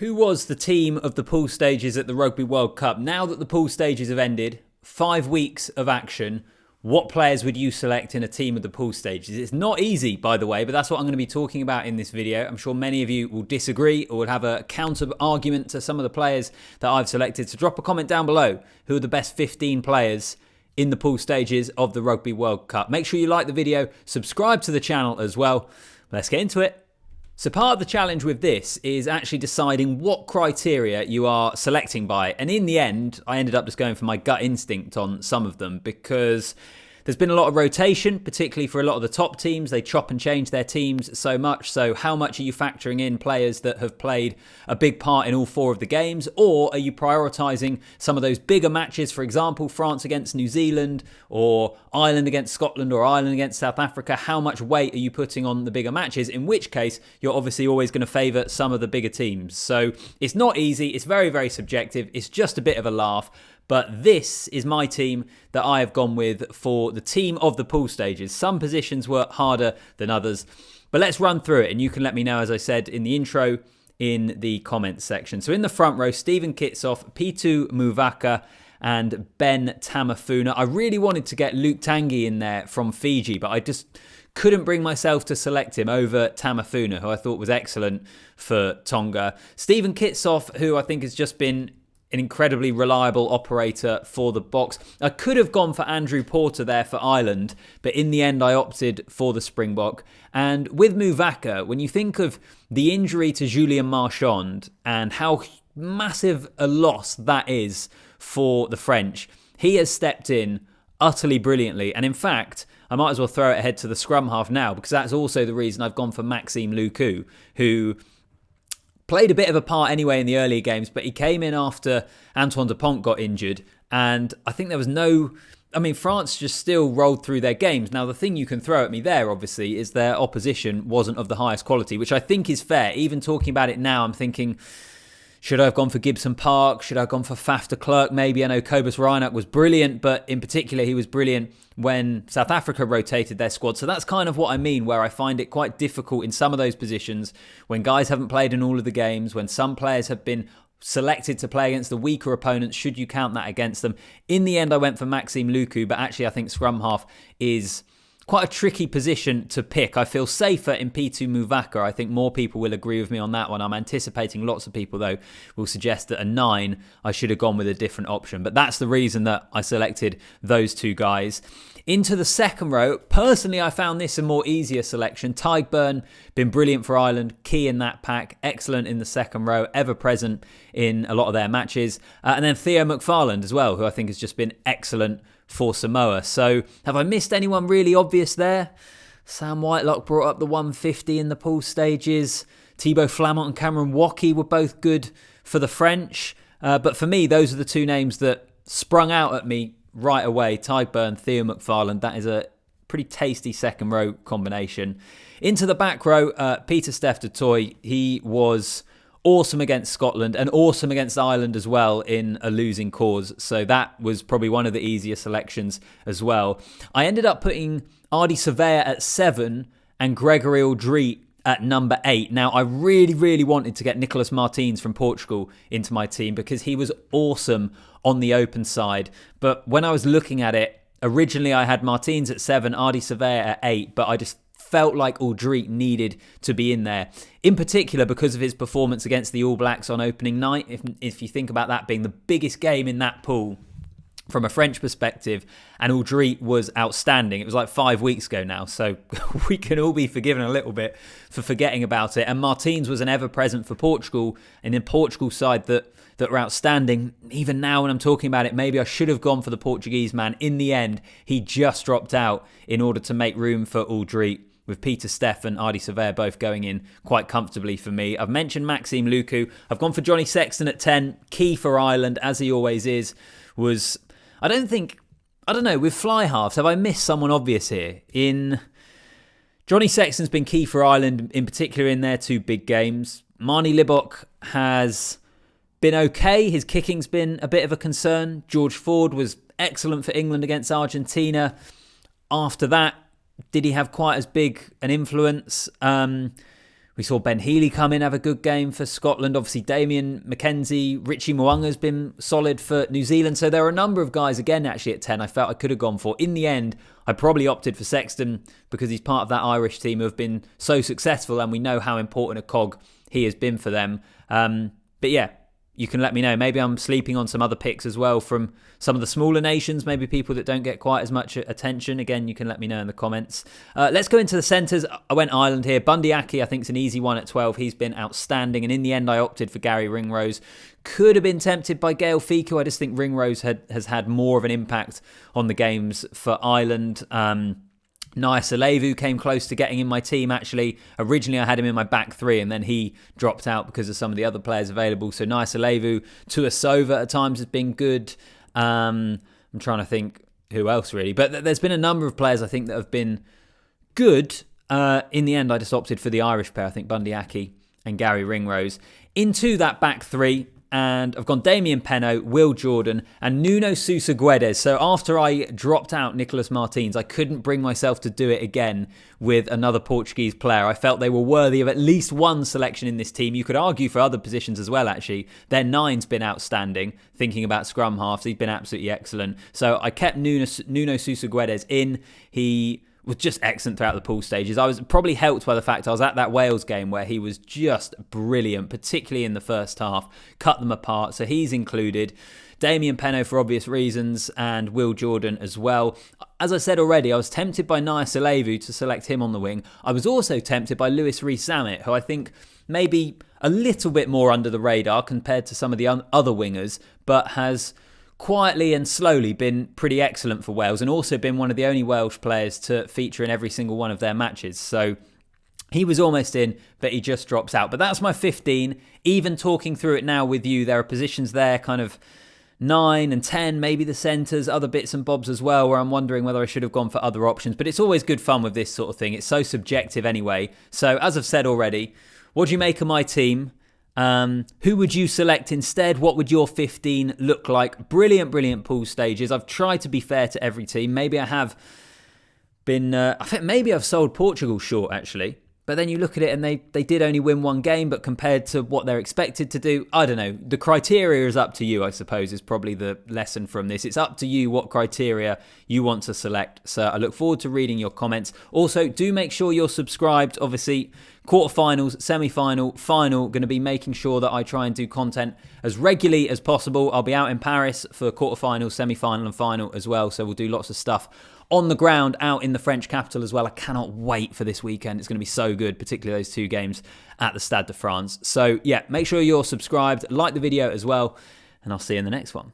Who was the team of the pool stages at the Rugby World Cup? Now that the pool stages have ended, 5 weeks of action, what players would you select in a team of the pool stages? It's not easy, by the way, but that's what I'm going to be talking about in this video. I'm sure many of you will disagree or would have a counter argument to some of the players that I've selected. So drop a comment down below. Who are the best 15 players in the pool stages of the Rugby World Cup? Make sure you like the video, subscribe to the channel as well. Let's get into it. So part of the challenge with this is actually deciding what criteria you are selecting by. And in the end, I ended up just going for my gut instinct on some of them because there's been a lot of rotation, particularly for a lot of the top teams. They chop and change their teams so much. So how much are you factoring in players that have played a big part in all 4 of the games? Or are you prioritising some of those bigger matches? For example, France against New Zealand or Ireland against Scotland or Ireland against South Africa. How much weight are you putting on the bigger matches? In which case, you're obviously always going to favour some of the bigger teams. So it's not easy. It's very, very subjective. It's just a bit of a laugh. But this is my team that I have gone with for the team of the pool stages. Some positions were harder than others, but let's run through it. And you can let me know, as I said in the intro, in the comments section. So in the front row, Stephen Kitsoff, Pitu Muvaka, and Ben Tamafuna. I really wanted to get Luke Tanguy in there from Fiji, but I just couldn't bring myself to select him over Tamafuna, who I thought was excellent for Tonga. Stephen Kitsoff, who I think has just been an incredibly reliable operator for the box. I could have gone for Andrew Porter there for Ireland, but in the end I opted for the Springbok. And with Muvaka, when you think of the injury to Julien Marchand and how massive a loss that is for the French, he has stepped in utterly brilliantly. And in fact, I might as well throw it ahead to the scrum half now, because that's also the reason I've gone for Maxime Lucu, who played a bit of a part anyway in the earlier games, but he came in after Antoine Dupont got injured. And I think there was France just still rolled through their games. Now, the thing you can throw at me there, obviously, is their opposition wasn't of the highest quality, which I think is fair. Even talking about it now, I'm thinking, should I have gone for Gibson Park? Should I have gone for Faf de Klerk? Maybe. I know Cobus Reinach was brilliant, but in particular, he was brilliant when South Africa rotated their squad. So that's kind of what I mean, where I find it quite difficult in some of those positions when guys haven't played in all of the games, when some players have been selected to play against the weaker opponents. Should you count that against them? In the end, I went for Maxime Lucu, but actually I think scrum half is quite a tricky position to pick. I feel safer in Pitu Muvaka. I think more people will agree with me on that one. I'm anticipating lots of people, though, will suggest that a 9, I should have gone with a different option. But that's the reason that I selected those 2 guys. Into the second row, personally, I found this a more easier selection. Tadhg, been brilliant for Ireland, key in that pack, excellent in the second row, ever present in a lot of their matches. And then Theo McFarland as well, who I think has just been excellent for Samoa. So have I missed anyone really obvious there? Sam Whitelock brought up the 150 in the pool stages. Thibaut Flamont and Cameron Woki were both good for the French. But for me, those are the 2 names that sprung out at me right away. Tadhg, Theo McFarland. That is a pretty tasty second row combination. Into the back row, Pieter-Steph du Toit. He was awesome against Scotland and awesome against Ireland as well in a losing cause. So that was probably one of the easier selections as well. I ended up putting Ardie Savea at 7 and Gregory Aldrit at number 8. Now, I really, really wanted to get Nicolas Martins from Portugal into my team because he was awesome on the open side. But when I was looking at it, originally I had Martins at 7, Ardie Savea at 8, but I just felt like Aldrit needed to be in there, in particular because of his performance against the All Blacks on opening night. If you think about that being the biggest game in that pool from a French perspective, and Aldrit was outstanding. It was like 5 weeks ago now, so we can all be forgiven a little bit for forgetting about it. And Martins was an ever-present for Portugal, and in Portugal's side that were outstanding. Even now when I'm talking about it, maybe I should have gone for the Portuguese man. In the end, he just dropped out in order to make room for Aldrit, with Pieter-Steph and Ardie Savea both going in quite comfortably for me. I've mentioned Maxime Lucu. I've gone for Johnny Sexton at 10. Key for Ireland, as he always is. I don't know, with fly halves, have I missed someone obvious here? Johnny Sexton's been key for Ireland, in particular in their 2 big games. Marnie Libok has been okay. His kicking's been a bit of a concern. George Ford was excellent for England against Argentina. After that, did he have quite as big an influence? We saw Ben Healy come in, have a good game for Scotland. Obviously, Damien McKenzie, Richie Mo'unga's been solid for New Zealand. So there are a number of guys, again, actually at 10, I felt I could have gone for. In the end, I probably opted for Sexton because he's part of that Irish team who have been so successful, and we know how important a cog he has been for them. But yeah, you can let me know. Maybe I'm sleeping on some other picks as well from some of the smaller nations, maybe people that don't get quite as much attention. Again, you can let me know in the comments. Let's go into the centres. I went Ireland here. Bundy Aki, I think, is an easy one at 12. He's been outstanding. And in the end, I opted for Gary Ringrose. Could have been tempted by Gail Fiku. I just think Ringrose has had more of an impact on the games for Ireland. Naya Salevu came close to getting in my team, actually. Originally, I had him in my back three, and then he dropped out because of some of the other players available. So Naya Salevu, Tuasova at times has been good. I'm trying to think who else, really. But there's been a number of players, I think, that have been good. In the end, I just opted for the Irish pair, I think Bundy Aki and Gary Ringrose. Into that back three, and I've gone Damien Penaud, Will Jordan, and Nuno Sousa Guedes. So after I dropped out Nicolas Martins, I couldn't bring myself to do it again with another Portuguese player. I felt they were worthy of at least one selection in this team. You could argue for other positions as well, actually. Their nine's been outstanding. Thinking about scrum halves, he's been absolutely excellent. So I kept Nuno Sousa Guedes in. He was just excellent throughout the pool stages. I was probably helped by the fact I was at that Wales game where he was just brilliant, particularly in the first half, cut them apart. So he's included. Damien Penaud for obvious reasons, and Will Jordan as well. As I said already, I was tempted by Naya Salevu to select him on the wing. I was also tempted by Lewis Rees-Zammit, who I think maybe a little bit more under the radar compared to some of the other wingers, but has quietly and slowly been pretty excellent for Wales, and also been one of the only Welsh players to feature in every single one of their matches. So he was almost in, but he just drops out. But that's my 15. Even talking through it now with you, there are positions there, kind of 9 and 10, maybe the centres, other bits and bobs as well, where I'm wondering whether I should have gone for other options. But it's always good fun with this sort of thing. It's so subjective anyway. So as I've said already, what do you make of my team? Who would you select instead? What would your 15 look like? Brilliant pool stages. I've tried to be fair to every team. Maybe I have been, I think maybe I've sold Portugal short, actually. But then you look at it and they did only win one game, but compared to what they're expected to do, I don't know. The criteria is up to you, I suppose, is probably the lesson from this. It's up to you what criteria you want to select. So I look forward to reading your comments. Also, do make sure you're subscribed. Obviously, quarterfinals, semi-final, final, going to be making sure that I try and do content as regularly as possible. I'll be out in Paris for quarterfinals, semi-final and final as well. So we'll do lots of stuff on the ground out in the French capital as well. I cannot wait for this weekend. It's going to be so good, particularly those two games at the Stade de France. So yeah, make sure you're subscribed, like the video as well, and I'll see you in the next one.